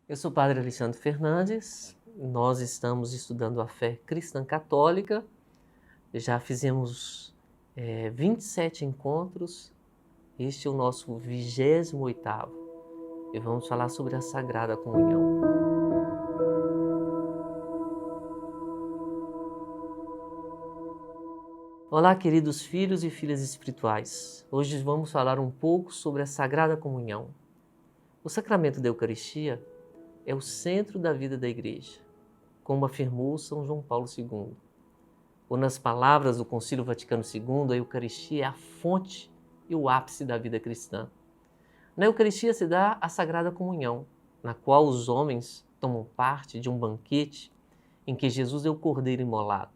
Eu sou o Padre Alexandre Fernandes, nós estamos estudando a fé cristã católica, já fizemos 27 encontros, este é o nosso 28º e vamos falar sobre a Sagrada Comunhão. Olá, queridos filhos e filhas espirituais, hoje vamos falar um pouco sobre a Sagrada Comunhão. O sacramento da Eucaristia é o centro da vida da Igreja, como afirmou São João Paulo II. Ou nas palavras do Concílio Vaticano II, a Eucaristia é a fonte e o ápice da vida cristã. Na Eucaristia se dá a Sagrada Comunhão, na qual os homens tomam parte de um banquete em que Jesus é o Cordeiro imolado.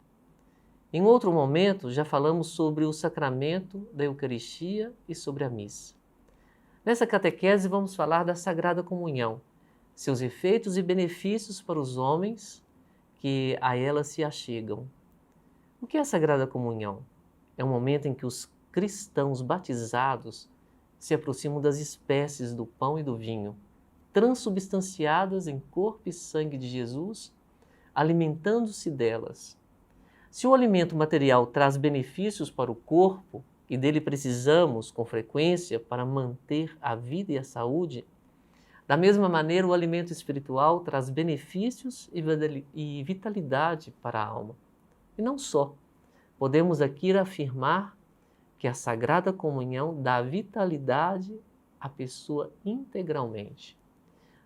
Em outro momento, já falamos sobre o sacramento da Eucaristia e sobre a missa. Nessa catequese, vamos falar da Sagrada Comunhão, seus efeitos e benefícios para os homens que a ela se achegam. O que é a Sagrada Comunhão? É um momento em que os cristãos batizados se aproximam das espécies do pão e do vinho, transubstanciadas em corpo e sangue de Jesus, alimentando-se delas. Se o alimento material traz benefícios para o corpo e dele precisamos com frequência para manter a vida e a saúde, da mesma maneira o alimento espiritual traz benefícios e vitalidade para a alma. E não só. Podemos aqui afirmar que a Sagrada Comunhão dá vitalidade à pessoa integralmente.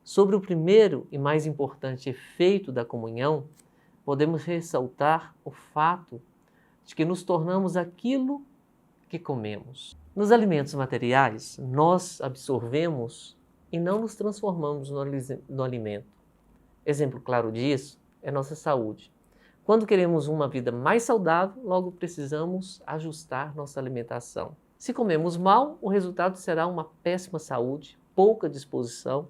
Sobre o primeiro e mais importante efeito da comunhão, podemos ressaltar o fato de que nos tornamos aquilo que comemos. Nos alimentos materiais, nós absorvemos e não nos transformamos no alimento. Exemplo claro disso é nossa saúde. Quando queremos uma vida mais saudável, logo precisamos ajustar nossa alimentação. Se comemos mal, o resultado será uma péssima saúde, pouca disposição,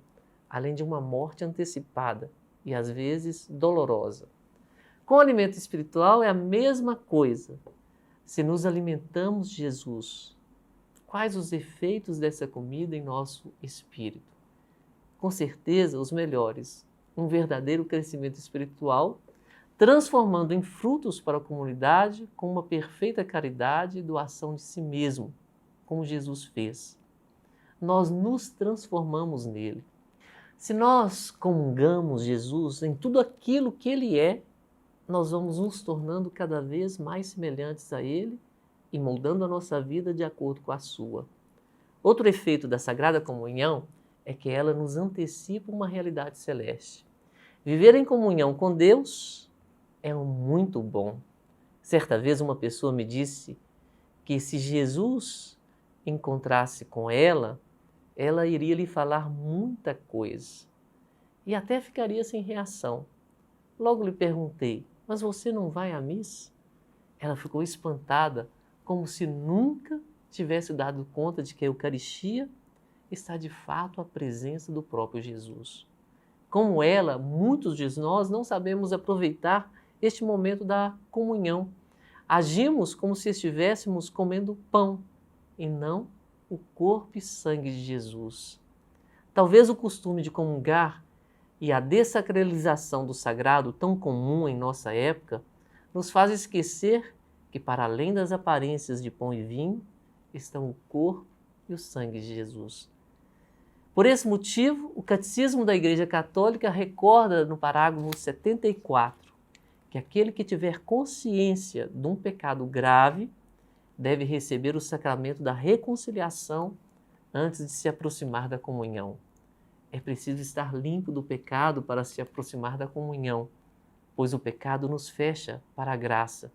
além de uma morte antecipada e às vezes dolorosa. Com o alimento espiritual é a mesma coisa. Se nos alimentamos de Jesus, quais os efeitos dessa comida em nosso espírito? Com certeza, os melhores. Um verdadeiro crescimento espiritual, transformando em frutos para a comunidade com uma perfeita caridade e doação de si mesmo, como Jesus fez. Nós nos transformamos nele. Se nós comungamos Jesus em tudo aquilo que ele é, nós vamos nos tornando cada vez mais semelhantes a ele e moldando a nossa vida de acordo com a sua. Outro efeito da Sagrada Comunhão é que ela nos antecipa uma realidade celeste. Viver em comunhão com Deus é muito bom. Certa vez uma pessoa me disse que se Jesus encontrasse com ela, ela iria lhe falar muita coisa e até ficaria sem reação. Logo lhe perguntei: mas você não vai à missa? Ela ficou espantada, como se nunca tivesse dado conta de que a Eucaristia está de fato à presença do próprio Jesus. Como ela, muitos de nós não sabemos aproveitar este momento da comunhão. Agimos como se estivéssemos comendo pão e não o corpo e sangue de Jesus. Talvez o costume de comungar e a dessacralização do sagrado, tão comum em nossa época, nos faz esquecer que, para além das aparências de pão e vinho, estão o corpo e o sangue de Jesus. Por esse motivo, o Catecismo da Igreja Católica recorda no parágrafo 74 que aquele que tiver consciência de um pecado grave deve receber o sacramento da reconciliação antes de se aproximar da comunhão. É preciso estar limpo do pecado para se aproximar da comunhão, pois o pecado nos fecha para a graça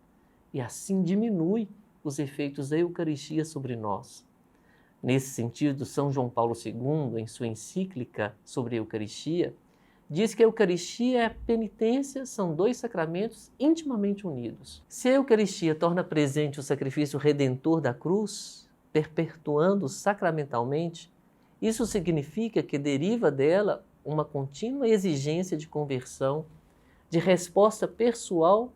e assim diminui os efeitos da Eucaristia sobre nós. Nesse sentido, São João Paulo II, em sua encíclica sobre a Eucaristia, diz que a Eucaristia e a penitência são dois sacramentos intimamente unidos. Se a Eucaristia torna presente o sacrifício redentor da cruz, perpetuando sacramentalmente, isso significa que deriva dela uma contínua exigência de conversão, de resposta pessoal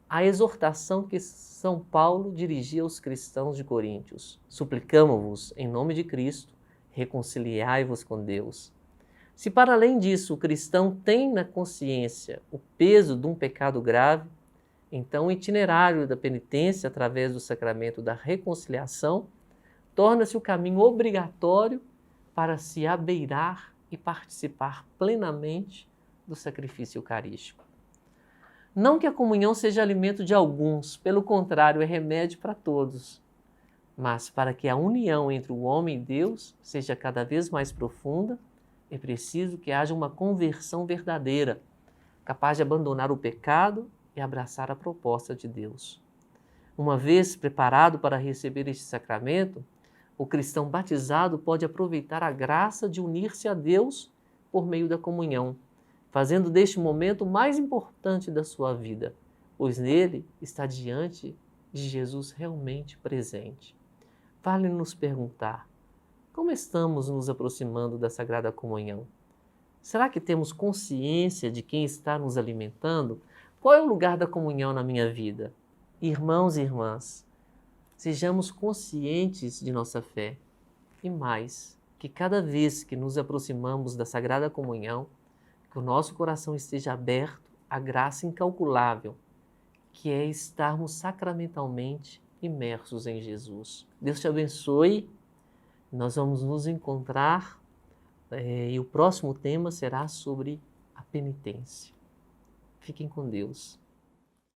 à exortação que São Paulo dirigia aos cristãos de Coríntios. Suplicamo-vos, em nome de Cristo, reconciliai-vos com Deus. Se para além disso o cristão tem na consciência o peso de um pecado grave, então o itinerário da penitência através do sacramento da reconciliação torna-se o caminho obrigatório para se abeirar e participar plenamente do sacrifício eucarístico. Não que a comunhão seja alimento de alguns, pelo contrário, é remédio para todos. Mas para que a união entre o homem e Deus seja cada vez mais profunda, é preciso que haja uma conversão verdadeira, capaz de abandonar o pecado e abraçar a proposta de Deus. Uma vez preparado para receber este sacramento, o cristão batizado pode aproveitar a graça de unir-se a Deus por meio da comunhão, fazendo deste momento o mais importante da sua vida, pois nele está diante de Jesus realmente presente. Vale nos perguntar, como estamos nos aproximando da Sagrada Comunhão? Será que temos consciência de quem está nos alimentando? Qual é o lugar da comunhão na minha vida? Irmãos e irmãs, sejamos conscientes de nossa fé e mais, que cada vez que nos aproximamos da Sagrada Comunhão, que o nosso coração esteja aberto à graça incalculável, que é estarmos sacramentalmente imersos em Jesus. Deus te abençoe. Nós vamos nos encontrar e o próximo tema será sobre a penitência. Fiquem com Deus.